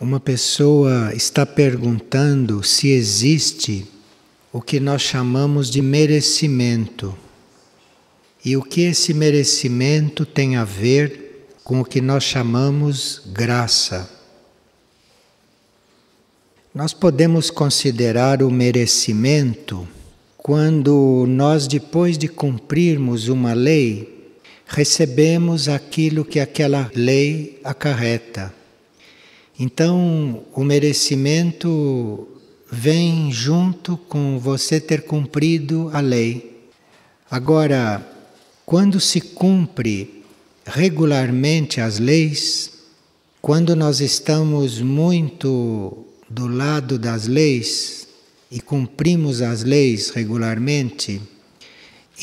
Uma pessoa está perguntando se existe o que nós chamamos de merecimento. E o que esse merecimento tem a ver com o que nós chamamos graça. Nós podemos considerar o merecimento quando nós, depois de cumprirmos uma lei, recebemos aquilo que aquela lei acarreta. Então, o merecimento vem junto com você ter cumprido a lei. Agora, quando se cumpre regularmente as leis, quando nós estamos muito do lado das leis e cumprimos as leis regularmente,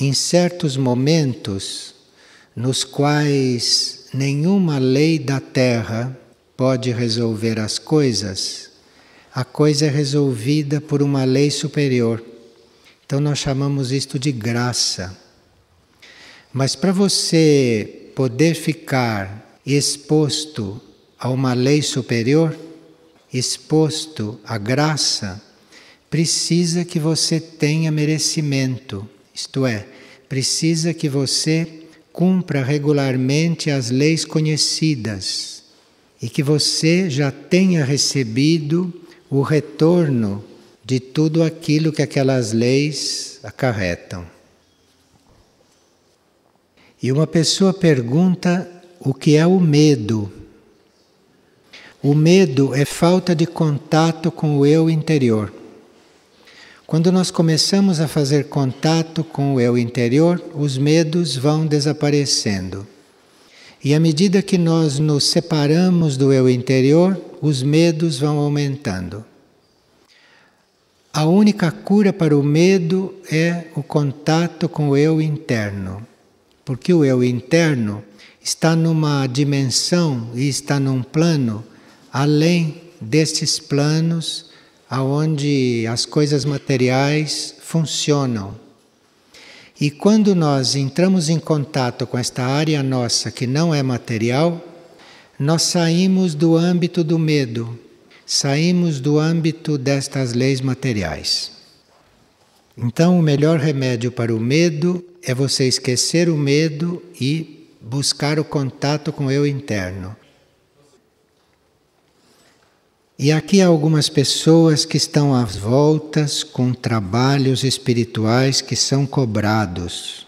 em certos momentos nos quais nenhuma lei da terra pode resolver as coisas, a coisa é resolvida por uma lei superior. Então nós chamamos isto de graça. Mas para você poder ficar exposto a uma lei superior, exposto à graça, precisa que você tenha merecimento, isto é, precisa que você cumpra regularmente as leis conhecidas e que você já tenha recebido o retorno de tudo aquilo que aquelas leis acarretam. E uma pessoa pergunta o que é o medo. O medo é falta de contato com o eu interior. Quando nós começamos a fazer contato com o eu interior, os medos vão desaparecendo. E à medida que nós nos separamos do eu interior, os medos vão aumentando. A única cura para o medo é o contato com o eu interno. Porque o eu interno está numa dimensão e está num plano além destes planos aonde as coisas materiais funcionam. E quando nós entramos em contato com esta área nossa que não é material, nós saímos do âmbito do medo, saímos do âmbito destas leis materiais. Então o melhor remédio para o medo é você esquecer o medo e buscar o contato com o eu interno. E aqui há algumas pessoas que estão às voltas com trabalhos espirituais que são cobrados.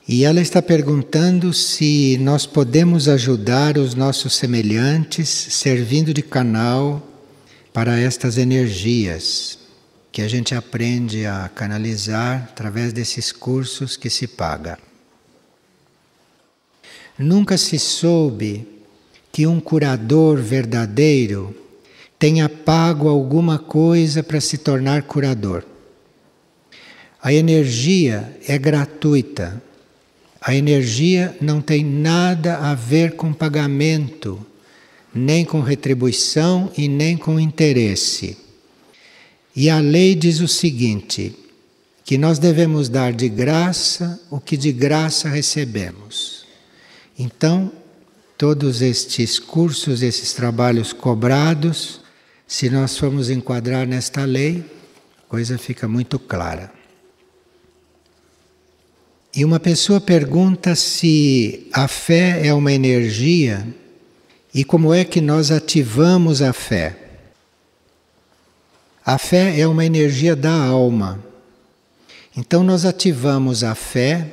E ela está perguntando se nós podemos ajudar os nossos semelhantes servindo de canal para estas energias que a gente aprende a canalizar através desses cursos que se paga. Nunca se soube que um curador verdadeiro tenha pago alguma coisa para se tornar curador. A energia é gratuita. A energia não tem nada a ver com pagamento, nem com retribuição e nem com interesse. E a lei diz o seguinte, que nós devemos dar de graça o que de graça recebemos. Então, todos estes cursos, esses trabalhos cobrados, se nós formos enquadrar nesta lei, a coisa fica muito clara. E uma pessoa pergunta se a fé é uma energia e como é que nós ativamos a fé. A fé é uma energia da alma. Então nós ativamos a fé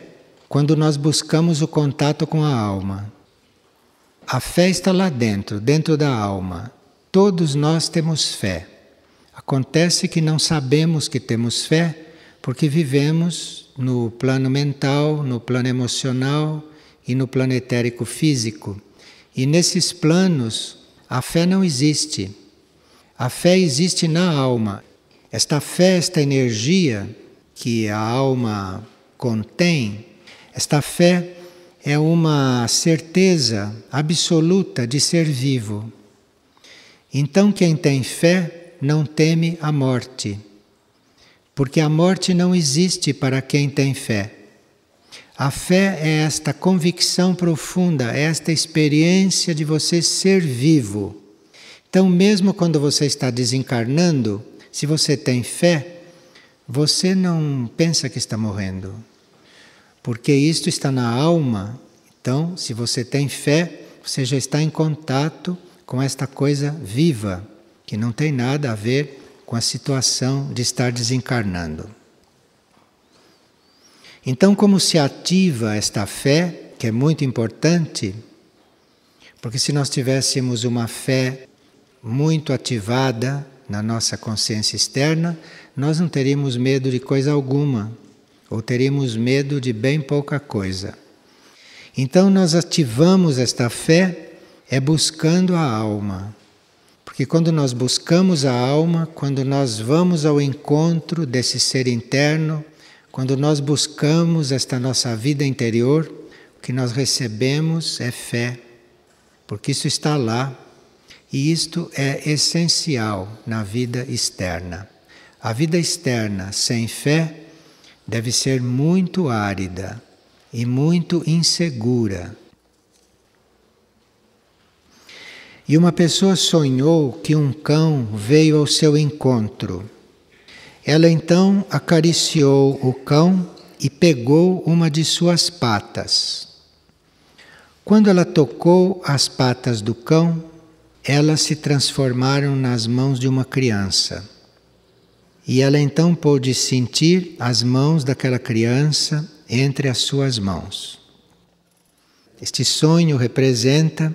quando nós buscamos o contato com a alma. A fé está lá dentro, dentro da alma. Todos nós temos fé. Acontece que não sabemos que temos fé porque vivemos no plano mental, no plano emocional e no plano etérico físico. E nesses planos a fé não existe. A fé existe na alma. Esta fé, esta energia que a alma contém, esta fé é uma certeza absoluta de ser vivo. Então quem tem fé não teme a morte, porque a morte não existe para quem tem fé. A fé é esta convicção profunda, é esta experiência de você ser vivo, Então, mesmo quando você está desencarnando, se você tem fé, você não pensa que está morrendo, porque isto está na alma. Então, se você tem fé, você já está em contato com esta coisa viva, que não tem nada a ver com a situação de estar desencarnando. Então, como se ativa esta fé, que é muito importante, porque se nós tivéssemos uma fé muito ativada na nossa consciência externa, nós não teríamos medo de coisa alguma, ou teríamos medo de bem pouca coisa. Então nós ativamos esta fé buscando a alma. Porque quando nós buscamos a alma, quando nós vamos ao encontro desse ser interno, quando nós buscamos esta nossa vida interior, o que nós recebemos é fé, porque isso está lá. E isto é essencial na vida externa. A vida externa sem fé deve ser muito árida e muito insegura. E uma pessoa sonhou que um cão veio ao seu encontro. Ela então acariciou o cão e pegou uma de suas patas. Quando ela tocou as patas do cão, elas se transformaram nas mãos de uma criança. E ela então pôde sentir as mãos daquela criança entre as suas mãos. Este sonho representa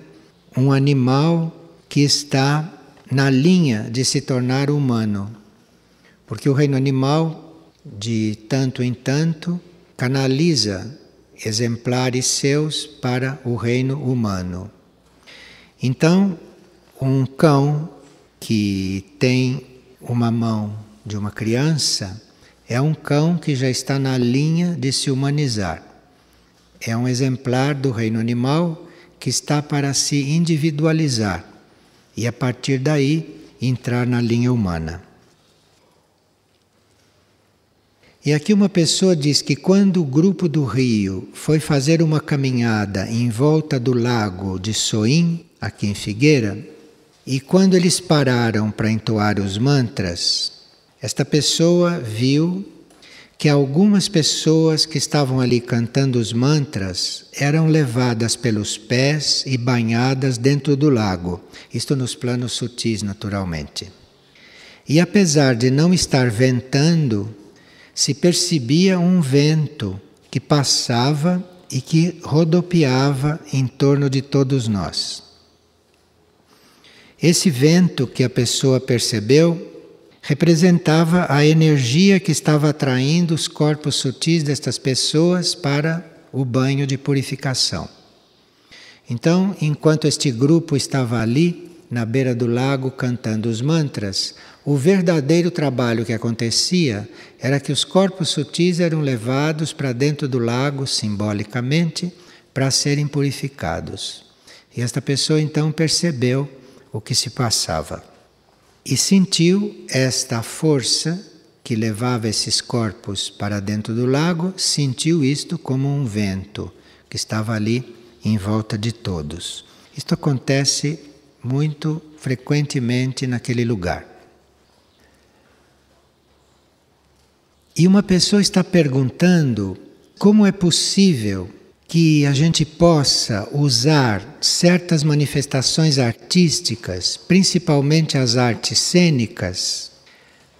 um animal que está na linha de se tornar humano. Porque o reino animal, de tanto em tanto, canaliza exemplares seus para o reino humano. Então, um cão que tem uma mão de uma criança é um cão que já está na linha de se humanizar. É um exemplar do reino animal que está para se individualizar e a partir daí entrar na linha humana. E aqui uma pessoa diz que quando o grupo do Rio foi fazer uma caminhada em volta do lago de Soim, aqui em Figueira, e quando eles pararam para entoar os mantras, esta pessoa viu que algumas pessoas que estavam ali cantando os mantras eram levadas pelos pés e banhadas dentro do lago. Isto nos planos sutis, naturalmente. E apesar de não estar ventando, se percebia um vento que passava e que rodopiava em torno de todos nós. Esse vento que a pessoa percebeu representava a energia que estava atraindo os corpos sutis destas pessoas para o banho de purificação. Então, enquanto este grupo estava ali, na beira do lago, cantando os mantras, o verdadeiro trabalho que acontecia era que os corpos sutis eram levados para dentro do lago, simbolicamente, para serem purificados. E esta pessoa então percebeu o que se passava. E sentiu esta força que levava esses corpos para dentro do lago, sentiu isto como um vento que estava ali em volta de todos. Isto acontece muito frequentemente naquele lugar. E uma pessoa está perguntando como é possível que a gente possa usar certas manifestações artísticas, principalmente as artes cênicas,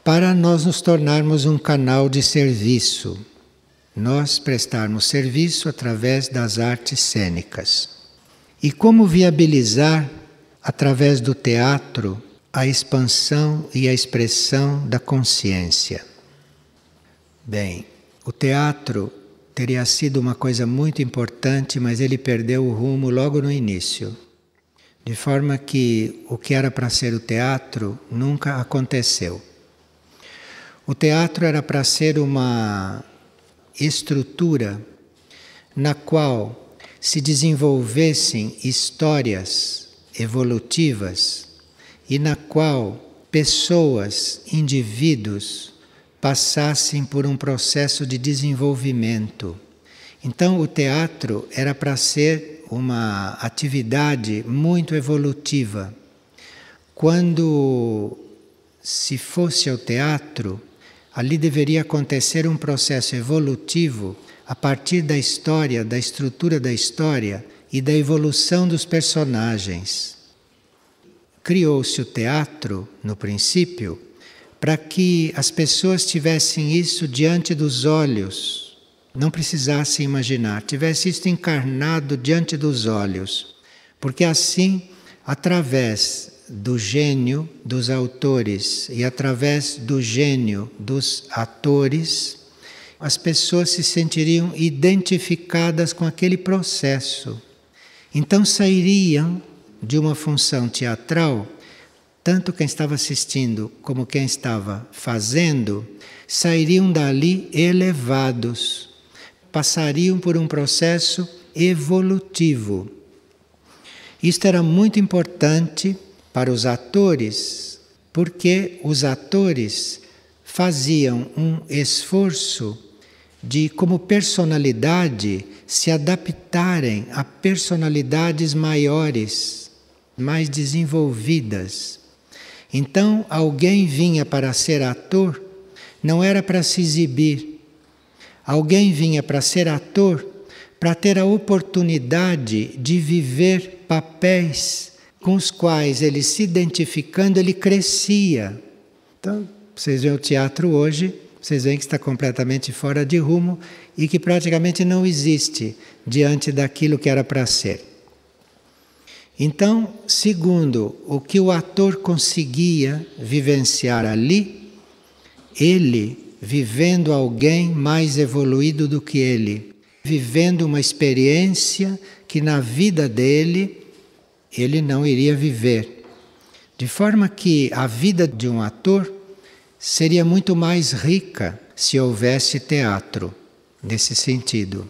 para nós nos tornarmos um canal de serviço. Nós prestarmos serviço através das artes cênicas. E como viabilizar, através do teatro, a expansão e a expressão da consciência. Bem, o teatro teria sido uma coisa muito importante, mas ele perdeu o rumo logo no início. De forma que o que era para ser o teatro nunca aconteceu. O teatro era para ser uma estrutura na qual se desenvolvessem histórias evolutivas e na qual pessoas, indivíduos, passassem por um processo de desenvolvimento. Então o teatro era para ser uma atividade muito evolutiva, quando se fosse ao teatro, ali deveria acontecer um processo evolutivo a partir da história, da estrutura da história e da evolução dos personagens. Criou-se o teatro, no princípio, para que as pessoas tivessem isso diante dos olhos, não precisassem imaginar, tivesse isso encarnado diante dos olhos, porque assim, através do gênio dos autores e através do gênio dos atores, as pessoas se sentiriam identificadas com aquele processo. Então sairiam de uma função teatral, tanto quem estava assistindo como quem estava fazendo, sairiam dali elevados, passariam por um processo evolutivo. Isto era muito importante para os atores, porque os atores faziam um esforço de, como personalidade, se adaptarem a personalidades maiores, mais desenvolvidas. Então, alguém vinha para ser ator, não era para se exibir. Alguém vinha para ser ator, para ter a oportunidade de viver papéis com os quais ele, se identificando, ele crescia. Então, vocês veem o teatro hoje, vocês veem que está completamente fora de rumo e que praticamente não existe diante daquilo que era para ser. Então, segundo o que o ator conseguia vivenciar ali, ele, vivendo alguém mais evoluído do que ele, vivendo uma experiência que na vida dele ele não iria viver. De forma que a vida de um ator seria muito mais rica se houvesse teatro, nesse sentido.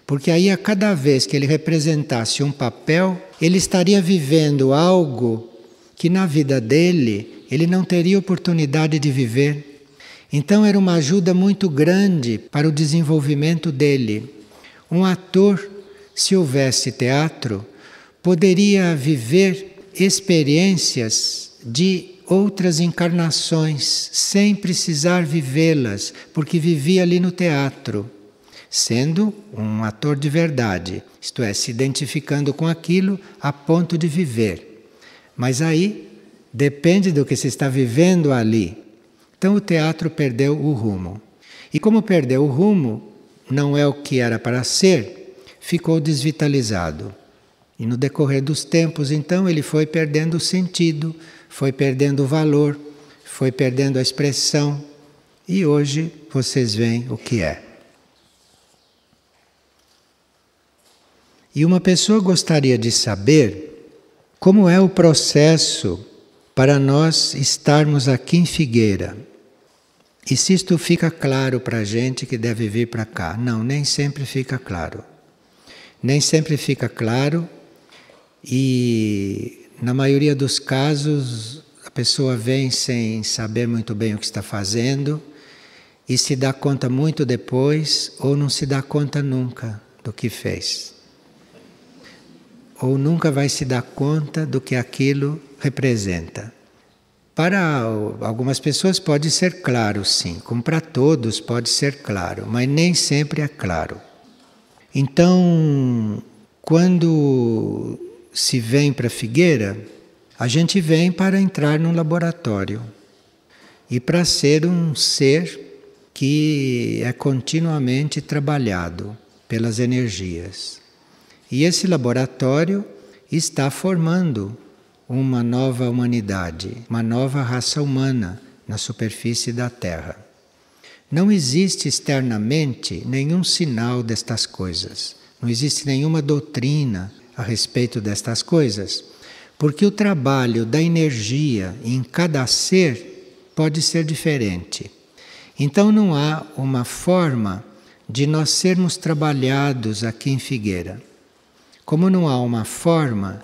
Porque aí, a cada vez que ele representasse um papel, ele estaria vivendo algo que na vida dele ele não teria oportunidade de viver. Então era uma ajuda muito grande para o desenvolvimento dele. Um ator, se houvesse teatro, poderia viver experiências de outras encarnações, sem precisar vivê-las, porque vivia ali no teatro, sendo um ator de verdade, isto é, se identificando com aquilo a ponto de viver. Mas aí depende do que se está vivendo ali. Então o teatro perdeu o rumo. E como perdeu o rumo, não é o que era para ser, ficou desvitalizado. E no decorrer dos tempos, então, ele foi perdendo o sentido, foi perdendo o valor, foi perdendo a expressão. E hoje vocês veem o que é. E uma pessoa gostaria de saber como é o processo para nós estarmos aqui em Figueira. E se isto fica claro para a gente que deve vir para cá? Não, nem sempre fica claro. Nem sempre fica claro e, na maioria dos casos, a pessoa vem sem saber muito bem o que está fazendo e se dá conta muito depois ou não se dá conta nunca do que fez. Ou nunca vai se dar conta do que aquilo representa. Para algumas pessoas pode ser claro, sim, como para todos pode ser claro, mas nem sempre é claro. Então, quando se vem para Figueira, a gente vem para entrar num laboratório e para ser um ser que é continuamente trabalhado pelas energias. E esse laboratório está formando uma nova humanidade, uma nova raça humana na superfície da Terra. Não existe externamente nenhum sinal destas coisas, não existe nenhuma doutrina a respeito destas coisas, porque o trabalho da energia em cada ser pode ser diferente. Então não há uma forma de nós sermos trabalhados aqui em Figueira. Como não há uma forma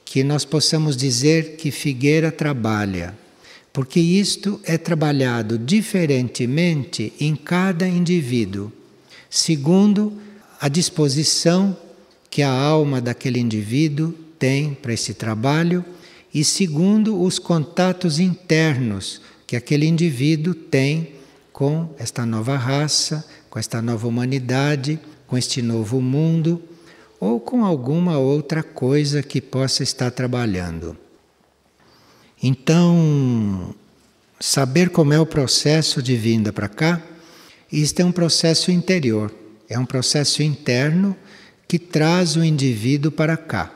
que nós possamos dizer que Figueira trabalha, porque isto é trabalhado diferentemente em cada indivíduo, segundo a disposição que a alma daquele indivíduo tem para esse trabalho e segundo, os contatos internos que aquele indivíduo tem com esta nova raça, com esta nova humanidade, com este novo mundo, ou com alguma outra coisa que possa estar trabalhando. Então, saber como é o processo de vinda para cá, isto é um processo interior, é um processo interno que traz o indivíduo para cá.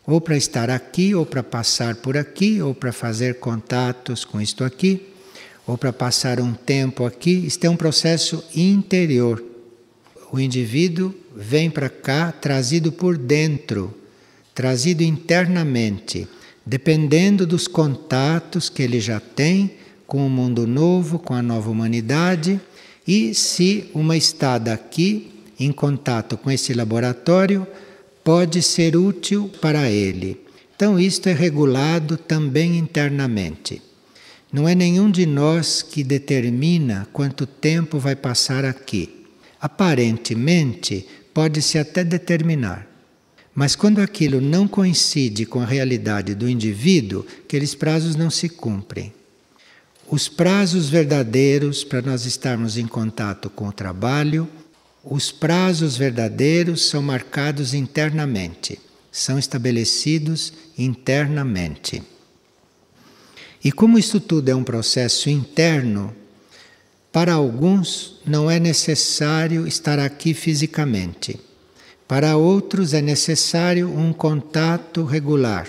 Ou para estar aqui, ou para passar por aqui, ou para fazer contatos com isto aqui, ou para passar um tempo aqui. Isto é um processo interior. O indivíduo vem para cá trazido por dentro, trazido internamente, dependendo dos contatos que ele já tem com o mundo novo, com a nova humanidade, e se uma estada aqui, em contato com esse laboratório, pode ser útil para ele. Então isto é regulado também internamente. Não é nenhum de nós que determina quanto tempo vai passar aqui. Aparentemente, pode-se até determinar. Mas quando aquilo não coincide com a realidade do indivíduo, aqueles prazos não se cumprem. Os prazos verdadeiros para nós estarmos em contato com o trabalho, os prazos verdadeiros são marcados internamente, são estabelecidos internamente. E como isso tudo é um processo interno, para alguns não é necessário estar aqui fisicamente. Para outros é necessário um contato regular.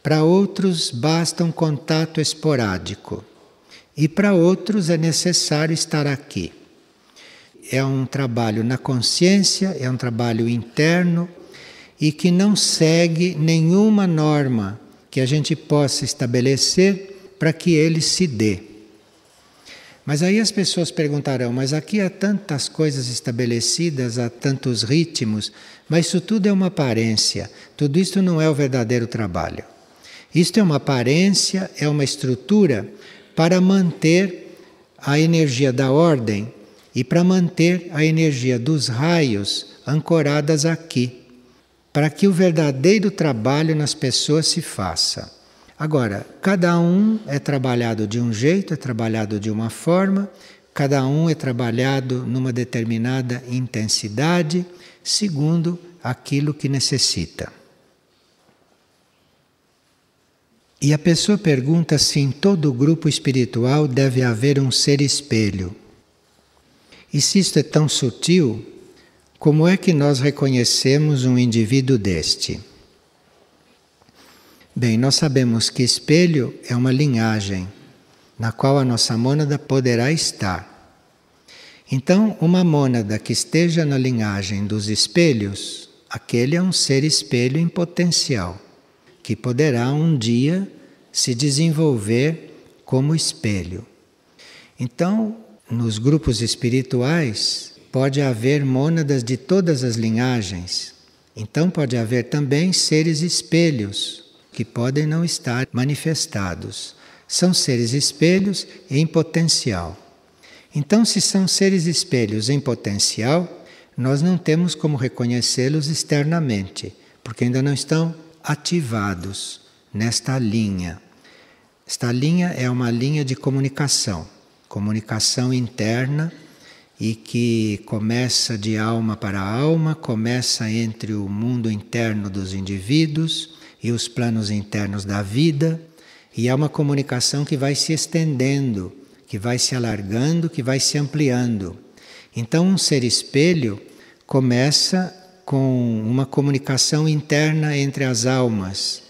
Para outros basta um contato esporádico. E para outros é necessário estar aqui. É um trabalho na consciência, é um trabalho interno e que não segue nenhuma norma que a gente possa estabelecer para que ele se dê. Mas aí as pessoas perguntarão, mas aqui há tantas coisas estabelecidas, há tantos ritmos, mas isso tudo é uma aparência, tudo isso não é o verdadeiro trabalho. Isto é uma aparência, é uma estrutura para manter a energia da ordem e para manter a energia dos raios ancoradas aqui, para que o verdadeiro trabalho nas pessoas se faça. Agora, cada um é trabalhado de um jeito, é trabalhado de uma forma, cada um é trabalhado numa determinada intensidade, segundo aquilo que necessita. E a pessoa pergunta se em todo grupo espiritual deve haver um ser espelho. E se isto é tão sutil, como é que nós reconhecemos um indivíduo deste? Bem, nós sabemos que espelho é uma linhagem na qual a nossa mônada poderá estar. Então, uma mônada que esteja na linhagem dos espelhos, aquele é um ser espelho em potencial, que poderá um dia se desenvolver como espelho. Então, nos grupos espirituais, pode haver mônadas de todas as linhagens. Então, pode haver também seres espelhos, que podem não estar manifestados. São seres espelhos em potencial. Então, se são seres espelhos em potencial, nós não temos como reconhecê-los externamente, porque ainda não estão ativados nesta linha. Esta linha é uma linha de comunicação interna, e que começa de alma para alma, começa entre o mundo interno dos indivíduos e os planos internos da vida, e é uma comunicação que vai se estendendo, que vai se alargando, que vai se ampliando. Então, um ser espelho começa com uma comunicação interna entre as almas,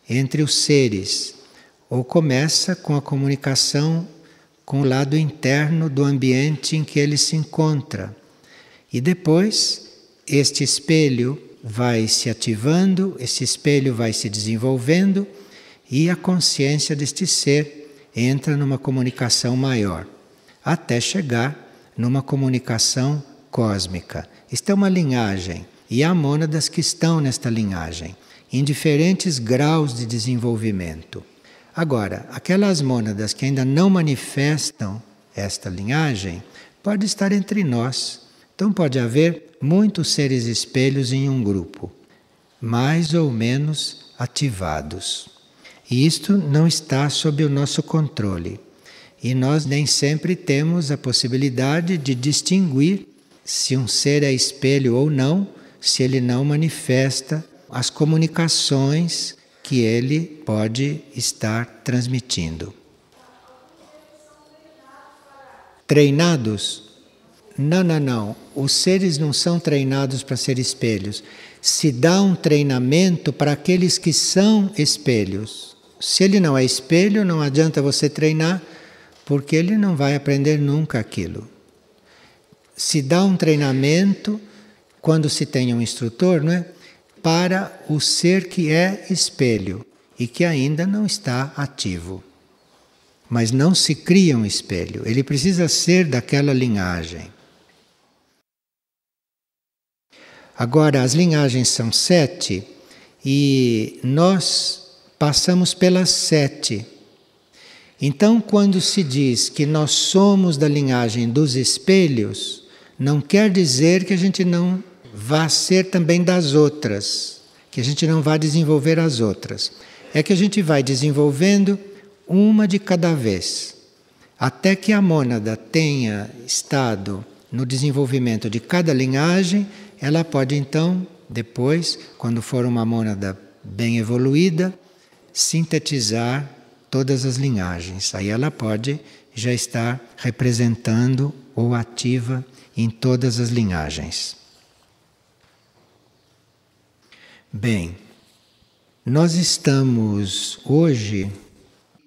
entre os seres, ou começa com a comunicação com o lado interno do ambiente em que ele se encontra. E depois, este espelho vai se ativando, esse espelho vai se desenvolvendo e a consciência deste ser entra numa comunicação maior, até chegar numa comunicação cósmica. Isto é uma linhagem e há mônadas que estão nesta linhagem, em diferentes graus de desenvolvimento. Agora, aquelas mônadas que ainda não manifestam esta linhagem, pode estar entre nós. Então pode haver muitos seres espelhos em um grupo, mais ou menos ativados. E isto não está sob o nosso controle. E nós nem sempre temos a possibilidade de distinguir se um ser é espelho ou não, se ele não manifesta as comunicações que ele pode estar transmitindo. Treinados? Não. Os seres não são treinados para ser espelhos. Se dá um treinamento para aqueles que são espelhos. Se ele não é espelho, não adianta você treinar, porque ele não vai aprender nunca aquilo. Se dá um treinamento, quando se tem um instrutor, não é? Para o ser que é espelho e que ainda não está ativo. Mas não se cria um espelho, ele precisa ser daquela linhagem. Agora, as linhagens são 7 e nós passamos pelas 7. Então, quando se diz que nós somos da linhagem dos espelhos, não quer dizer que a gente não vá ser também das outras, que a gente não vá desenvolver as outras. É que a gente vai desenvolvendo uma de cada vez, até que a mônada tenha estado no desenvolvimento de cada linhagem, ela pode então, depois, quando for uma mônada bem evoluída, sintetizar todas as linhagens. Aí ela pode já estar representando ou ativa em todas as linhagens. Bem, nós estamos hoje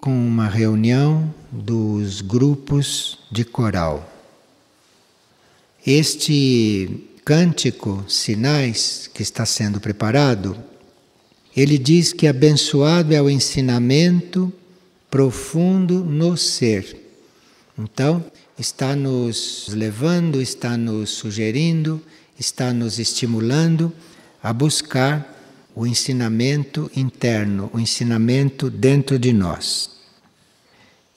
com uma reunião dos grupos de coral. Este cântico, Sinais, que está sendo preparado, ele diz que abençoado é o ensinamento profundo no ser. Então, está nos levando, está nos sugerindo, está nos estimulando a buscar o ensinamento interno, o ensinamento dentro de nós.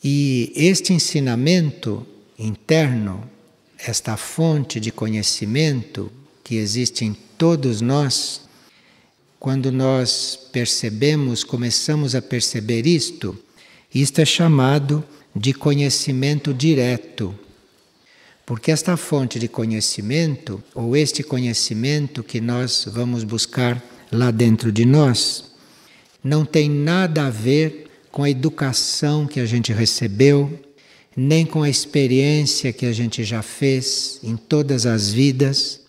E este ensinamento interno, esta fonte de conhecimento que existe em todos nós, quando nós percebemos, começamos a perceber isto é chamado de conhecimento direto. Porque esta fonte de conhecimento, ou este conhecimento que nós vamos buscar lá dentro de nós, não tem nada a ver com a educação que a gente recebeu, nem com a experiência que a gente já fez em todas as vidas,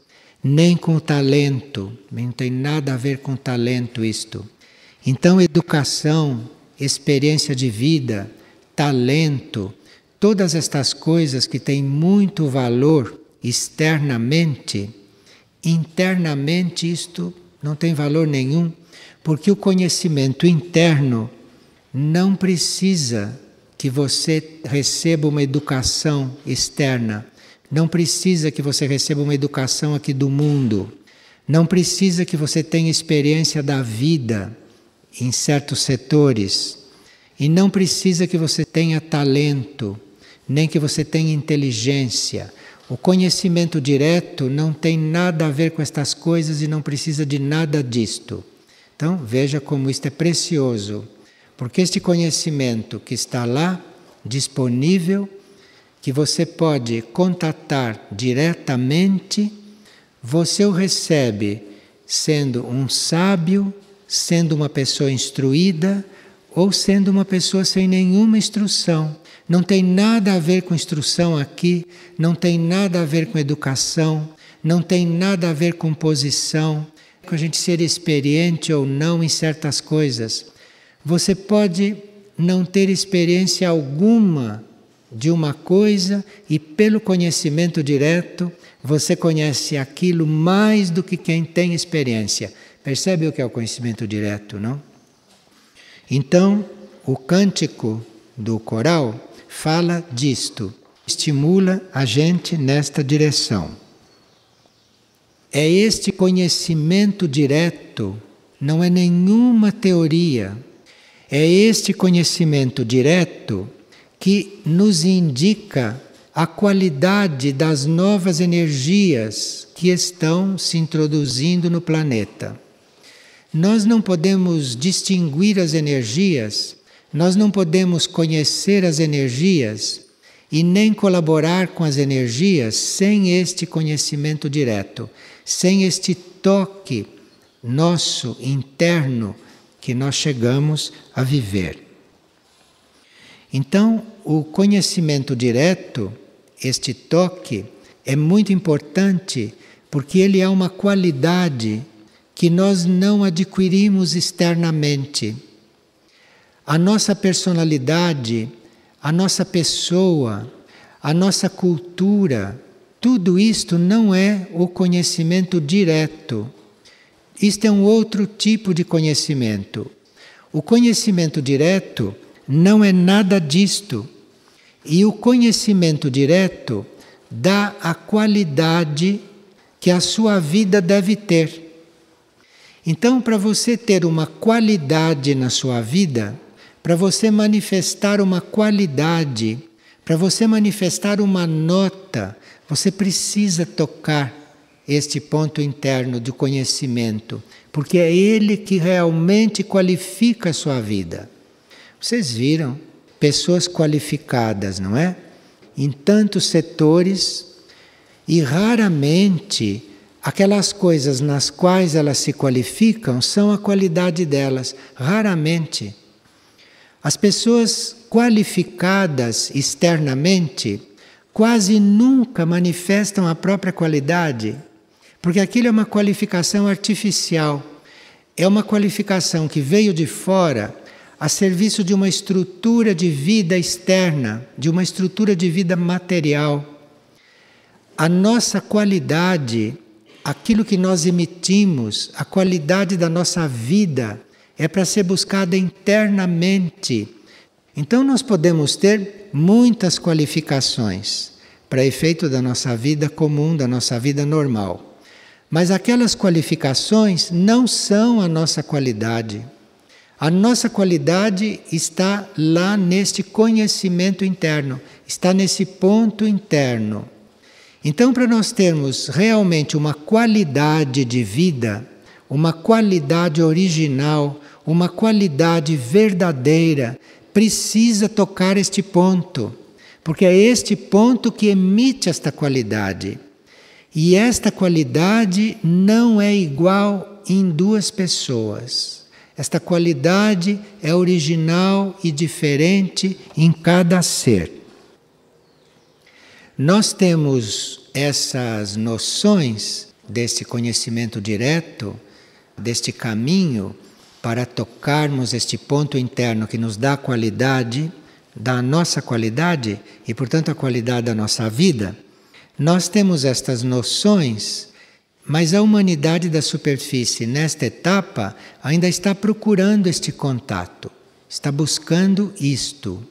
nem com o talento, não tem nada a ver com talento isto. Então, educação, experiência de vida, talento, todas estas coisas que têm muito valor externamente, internamente isto não tem valor nenhum, porque o conhecimento interno não precisa que você receba uma educação externa, não precisa que você receba uma educação aqui do mundo, não precisa que você tenha experiência da vida em certos setores, e não precisa que você tenha talento, nem que você tenha inteligência. O conhecimento direto não tem nada a ver com estas coisas e não precisa de nada disto. Então, veja como isto é precioso, porque este conhecimento que está lá, disponível, que você pode contatar diretamente, você o recebe sendo um sábio, sendo uma pessoa instruída ou sendo uma pessoa sem nenhuma instrução. Não tem nada a ver com instrução aqui, não tem nada a ver com educação, não tem nada a ver com posição, com a gente ser experiente ou não em certas coisas. Você pode não ter experiência alguma de uma coisa e pelo conhecimento direto você conhece aquilo mais do que quem tem experiência. Percebe o que é o conhecimento direto, não? Então, o cântico do coral fala disto, estimula a gente nesta direção. É este conhecimento direto, não é nenhuma teoria, é este conhecimento direto que nos indica a qualidade das novas energias que estão se introduzindo no planeta. nós não podemos distinguir as energias, nós não podemos conhecer as energias e nem colaborar com as energias sem este conhecimento direto, sem este toque nosso interno que nós chegamos a viver. Então, o conhecimento direto, este toque, é muito importante porque ele é uma qualidade que nós não adquirimos externamente. A nossa personalidade, a nossa pessoa, a nossa cultura, tudo isto não é o conhecimento direto. Isto é um outro tipo de conhecimento. O conhecimento direto não é nada disto. E o conhecimento direto dá a qualidade que a sua vida deve ter. Então, para você ter uma qualidade na sua vida, para você manifestar uma qualidade, para você manifestar uma nota, você precisa tocar este ponto interno de conhecimento, porque é ele que realmente qualifica a sua vida. Vocês viram pessoas qualificadas, não é? Em tantos setores, e raramente aquelas coisas nas quais elas se qualificam são a qualidade delas, raramente. As pessoas qualificadas externamente quase nunca manifestam a própria qualidade, porque aquilo é uma qualificação artificial, é uma qualificação que veio de fora a serviço de uma estrutura de vida externa, de uma estrutura de vida material. A nossa qualidade, aquilo que nós emitimos, a qualidade da nossa vida, é para ser buscada internamente. Então nós podemos ter muitas qualificações para efeito da nossa vida comum, da nossa vida normal. Mas aquelas qualificações não são a nossa qualidade. A nossa qualidade está lá neste conhecimento interno, está nesse ponto interno. Então, para nós termos realmente uma qualidade de vida, uma qualidade original, uma qualidade verdadeira, precisa tocar este ponto, porque é este ponto que emite esta qualidade. E esta qualidade não é igual em duas pessoas. Esta qualidade é original e diferente em cada ser. Nós temos essas noções desse conhecimento direto, deste caminho para tocarmos este ponto interno que nos dá a qualidade, da nossa qualidade e, portanto, a qualidade da nossa vida. Nós temos estas noções, mas a humanidade da superfície, nesta etapa, ainda está procurando este contato, está buscando isto.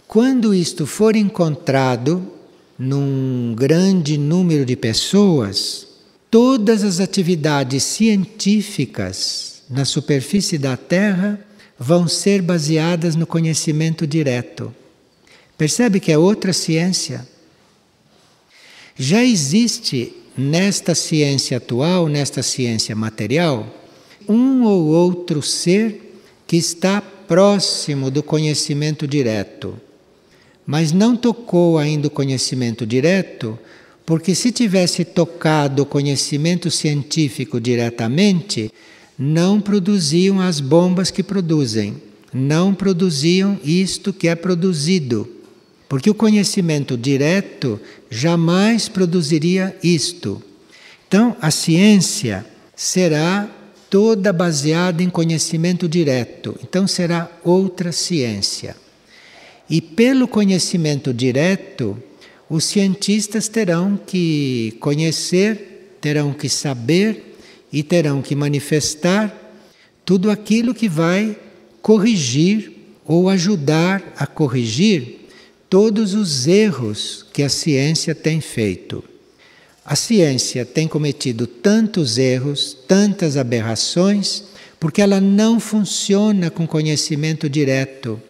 Quando isto for encontrado num grande número de pessoas, todas as atividades científicas na superfície da Terra vão ser baseadas no conhecimento direto. Percebe que é outra ciência? Já existe nesta ciência atual, nesta ciência material, um ou outro ser que está próximo do conhecimento direto. Mas não tocou ainda o conhecimento direto, porque se tivesse tocado o conhecimento científico diretamente, não produziam as bombas que produzem, não produziam isto que é produzido. Porque o conhecimento direto jamais produziria isto. Então, a ciência será toda baseada em conhecimento direto. Então, será outra ciência. E pelo conhecimento direto, os cientistas terão que conhecer, terão que saber e terão que manifestar tudo aquilo que vai corrigir ou ajudar a corrigir todos os erros que a ciência tem feito. A ciência tem cometido tantos erros, tantas aberrações, porque ela não funciona com conhecimento direto.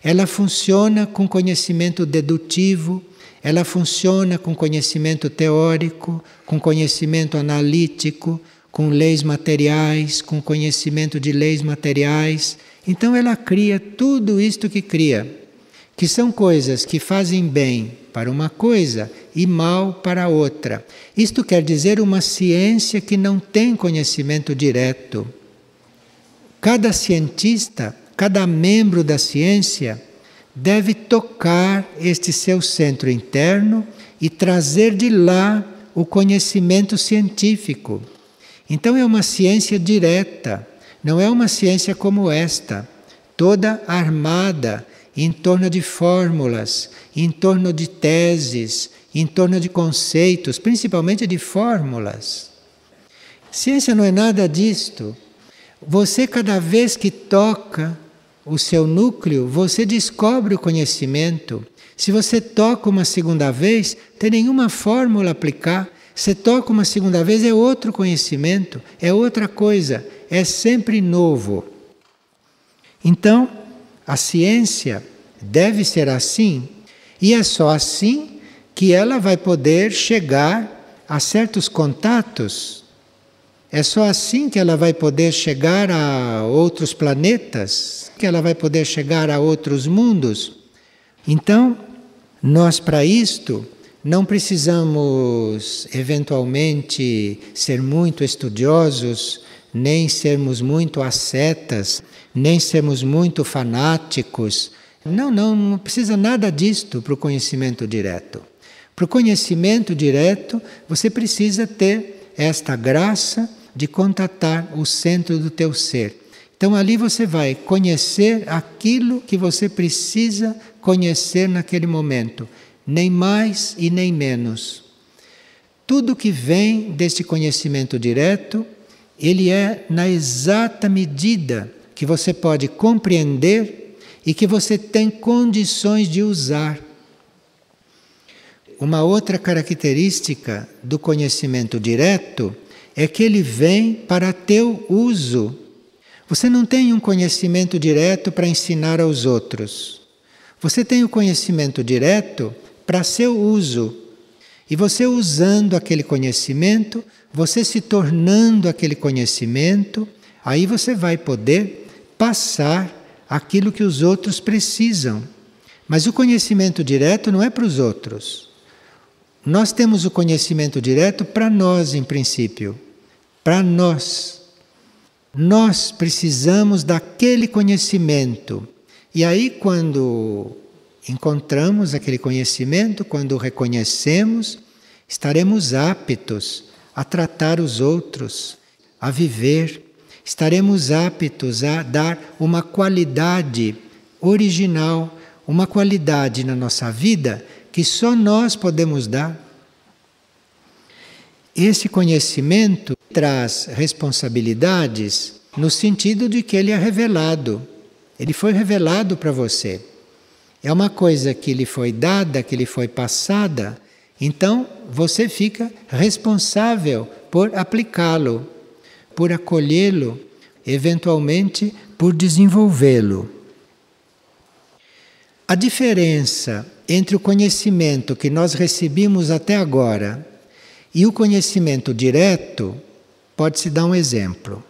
Ela funciona com conhecimento dedutivo, ela funciona com conhecimento teórico, com conhecimento analítico, com leis materiais, com conhecimento de leis materiais. Então ela cria tudo isto que cria, que são coisas que fazem bem para uma coisa e mal para outra. Isto quer dizer uma ciência que não tem conhecimento direto. Cada cientista, cada membro da ciência, deve tocar este seu centro interno e trazer de lá o conhecimento científico. Então é uma ciência direta, não é uma ciência como esta, toda armada em torno de fórmulas, em torno de teses, em torno de conceitos, principalmente de fórmulas. Ciência não é nada disto. Você, cada vez que toca o seu núcleo, você descobre o conhecimento. Se você toca uma segunda vez, não tem nenhuma fórmula a aplicar. Você toca uma segunda vez, é outro conhecimento, é outra coisa, é sempre novo. Então, a ciência deve ser assim, e é só assim que ela vai poder chegar a certos contatos. É só assim que ela vai poder chegar a outros planetas, que ela vai poder chegar a outros mundos. Então, nós para isto não precisamos eventualmente ser muito estudiosos, nem sermos muito ascetas, nem sermos muito fanáticos. Não precisa nada disto para o conhecimento direto. Para o conhecimento direto, você precisa ter esta graça de contatar o centro do teu ser. Então ali você vai conhecer aquilo que você precisa conhecer naquele momento, nem mais e nem menos. Tudo que vem deste conhecimento direto, ele é na exata medida que você pode compreender e que você tem condições de usar. Uma outra característica do conhecimento direto é que ele vem para teu uso. Você não tem um conhecimento direto para ensinar aos outros. Você tem o conhecimento direto para seu uso. E você usando aquele conhecimento, você se tornando aquele conhecimento, aí você vai poder passar aquilo que os outros precisam. Mas o conhecimento direto não é para os outros. Nós temos o conhecimento direto para nós, em princípio. Para nós. Nós precisamos daquele conhecimento. E aí, quando encontramos aquele conhecimento, quando o reconhecemos, estaremos aptos a tratar os outros, a viver. Estaremos aptos a dar uma qualidade original, uma qualidade na nossa vida que só nós podemos dar. Esse conhecimento traz responsabilidades no sentido de que ele é revelado. Ele foi revelado para você. É uma coisa que lhe foi dada, que lhe foi passada, então você fica responsável por aplicá-lo, por acolhê-lo, eventualmente por desenvolvê-lo. A diferença entre o conhecimento que nós recebemos até agora e o conhecimento direto, pode-se dar um exemplo.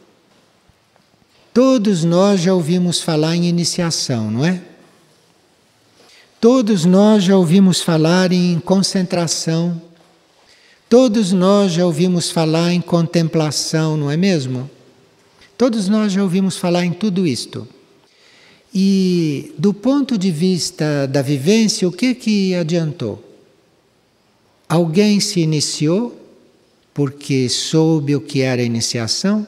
Todos nós já ouvimos falar em iniciação, não é? Todos nós já ouvimos falar em concentração. Todos nós já ouvimos falar em contemplação, não é mesmo? Todos nós já ouvimos falar em tudo isto. E do ponto de vista da vivência, o que adiantou? Alguém se iniciou porque soube o que era iniciação?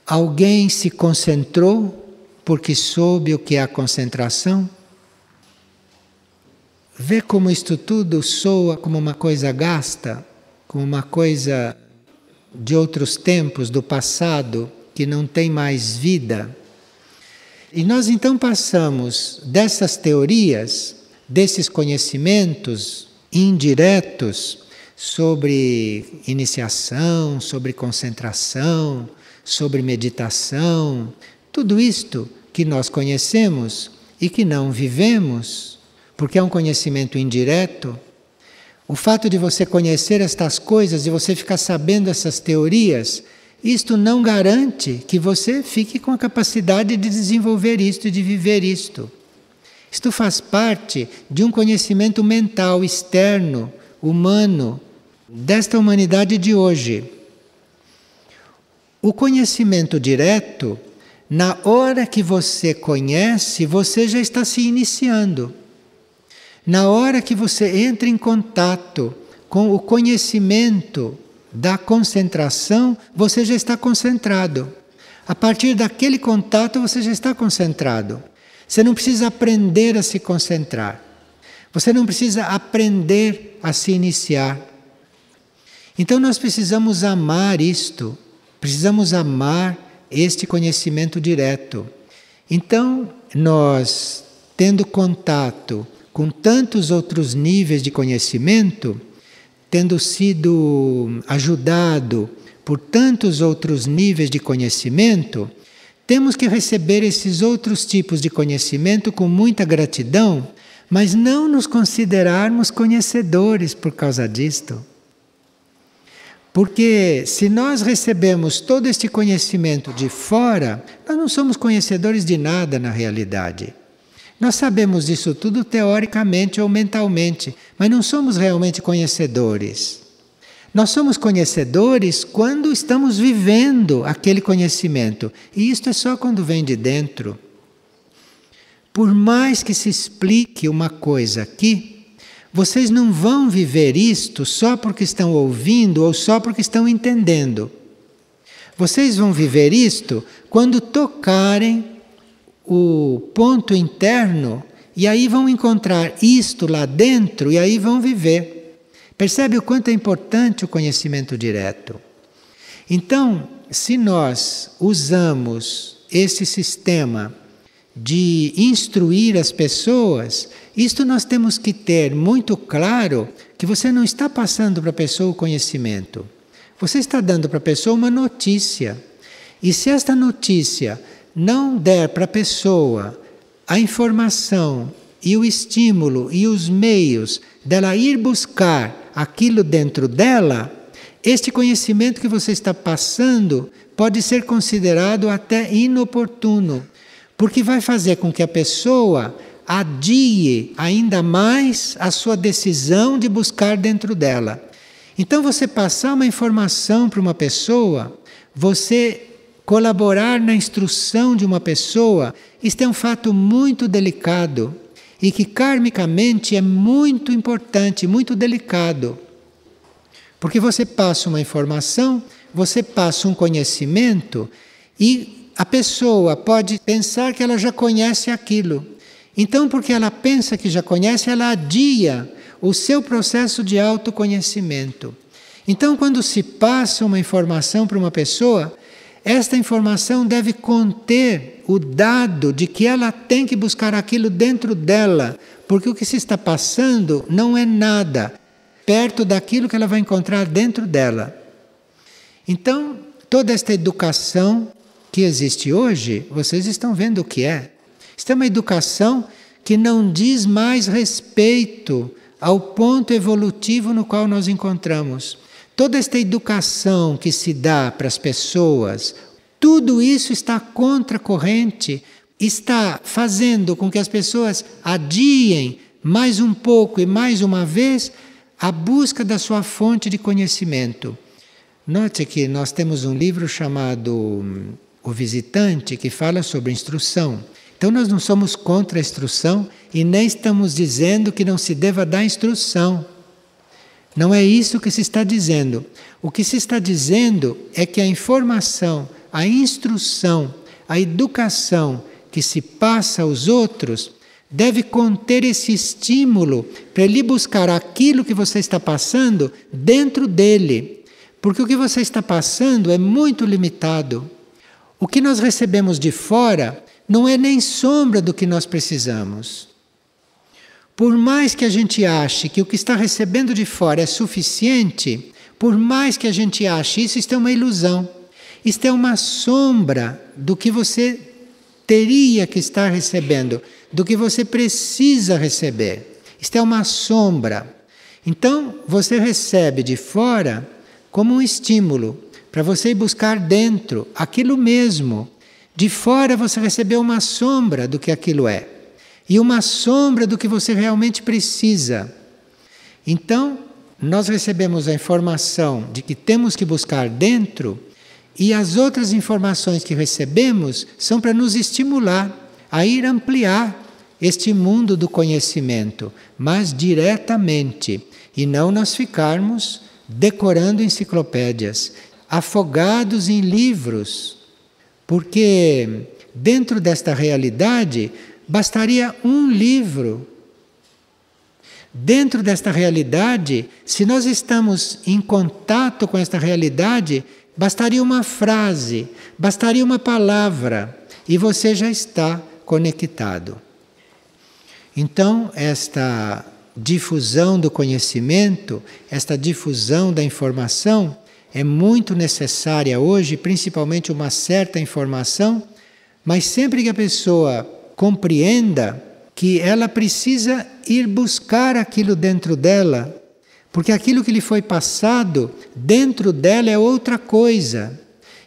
Alguém se concentrou porque soube o que é a concentração? Vê como isto tudo soa como uma coisa gasta, como uma coisa de outros tempos, do passado, que não tem mais vida. E nós então passamos dessas teorias, desses conhecimentos indiretos sobre iniciação, sobre concentração, sobre meditação, tudo isto que nós conhecemos e que não vivemos, porque é um conhecimento indireto. O fato de você conhecer estas coisas, de você ficar sabendo essas teorias, Isto não garante que você fique com a capacidade de desenvolver isto e de viver isto. Isto faz parte de um conhecimento mental externo, humano, desta humanidade de hoje. O conhecimento direto, na hora que você conhece, você já está se iniciando. Na hora que você entra em contato com o conhecimento da concentração, você já está concentrado. A partir daquele contato, você já está concentrado. Você não precisa aprender a se concentrar. Você não precisa aprender a se iniciar. Então nós precisamos amar isto. Precisamos amar este conhecimento direto. Então, nós, tendo contato com tantos outros níveis de conhecimento, tendo sido ajudado por tantos outros níveis de conhecimento, temos que receber esses outros tipos de conhecimento com muita gratidão, mas não nos considerarmos conhecedores por causa disto. Porque se nós recebemos todo este conhecimento de fora, nós não somos conhecedores de nada na realidade. Nós sabemos disso tudo teoricamente ou mentalmente, mas não somos realmente conhecedores. Nós somos conhecedores quando estamos vivendo aquele conhecimento. E isto é só quando vem de dentro. Por mais que se explique uma coisa aqui, vocês não vão viver isto só porque estão ouvindo ou só porque estão entendendo. Vocês vão viver isto quando tocarem o ponto interno e aí vão encontrar isto lá dentro e aí vão viver. Percebe o quanto é importante o conhecimento direto? Então, se nós usamos esse sistema de instruir as pessoas, isto nós temos que ter muito claro que você não está passando para a pessoa o conhecimento. Você está dando para a pessoa uma notícia. E se esta notícia não der para a pessoa a informação e o estímulo e os meios dela ir buscar aquilo dentro dela, este conhecimento que você está passando pode ser considerado até inoportuno. Porque vai fazer com que a pessoa adie ainda mais a sua decisão de buscar dentro dela. Então, você passar uma informação para uma pessoa, você colaborar na instrução de uma pessoa, isto é um fato muito delicado e que karmicamente é muito importante, muito delicado. Porque você passa uma informação, você passa um conhecimento e a pessoa pode pensar que ela já conhece aquilo. Então, porque ela pensa que já conhece, ela adia o seu processo de autoconhecimento. Então, quando se passa uma informação para uma pessoa, esta informação deve conter o dado de que ela tem que buscar aquilo dentro dela, porque o que se está passando não é nada perto daquilo que ela vai encontrar dentro dela. Então, toda esta educação que existe hoje, vocês estão vendo o que é. Isto é uma educação que não diz mais respeito ao ponto evolutivo no qual nós encontramos. Toda esta educação que se dá para as pessoas, tudo isso está contra a corrente, está fazendo com que as pessoas adiem mais um pouco e mais uma vez a busca da sua fonte de conhecimento. Note que nós temos um livro chamado O Visitante, que fala sobre instrução. Então nós não somos contra a instrução e nem estamos dizendo que não se deva dar instrução. Não é isso que se está dizendo. O que se está dizendo é que a informação, a instrução, a educação que se passa aos outros deve conter esse estímulo para ele buscar aquilo que você está passando dentro dele. Porque o que você está passando é muito limitado. O que nós recebemos de fora não é nem sombra do que nós precisamos. Por mais que a gente ache que o que está recebendo de fora é suficiente, por mais que a gente ache isso, isto é uma ilusão. Isto é uma sombra do que você teria que estar recebendo, do que você precisa receber. Isto é uma sombra. Então, você recebe de fora como um estímulo, para você ir buscar dentro aquilo mesmo. De fora você recebeu uma sombra do que aquilo é, e uma sombra do que você realmente precisa. Então, nós recebemos a informação de que temos que buscar dentro, e as outras informações que recebemos são para nos estimular a ir ampliar este mundo do conhecimento, mas diretamente, e não nós ficarmos decorando enciclopédias, afogados em livros, porque dentro desta realidade bastaria um livro. Dentro desta realidade, se nós estamos em contato com esta realidade, bastaria uma frase, bastaria uma palavra, e você já está conectado. Então, esta difusão do conhecimento, esta difusão da informação, é muito necessária hoje, principalmente uma certa informação, mas sempre que a pessoa compreenda que ela precisa ir buscar aquilo dentro dela, porque aquilo que lhe foi passado dentro dela é outra coisa.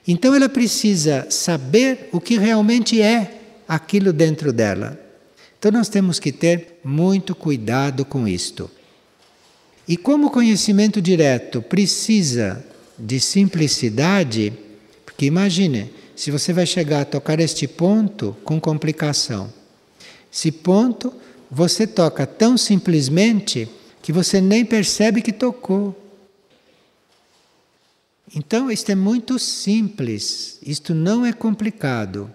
Então ela precisa saber o que realmente é aquilo dentro dela. Então nós temos que ter muito cuidado com isto. E como o conhecimento direto precisa de simplicidade, porque imagine, se você vai chegar a tocar este ponto com complicação. Esse ponto você toca tão simplesmente que você nem percebe que tocou. Então, isto é muito simples, isto não é complicado.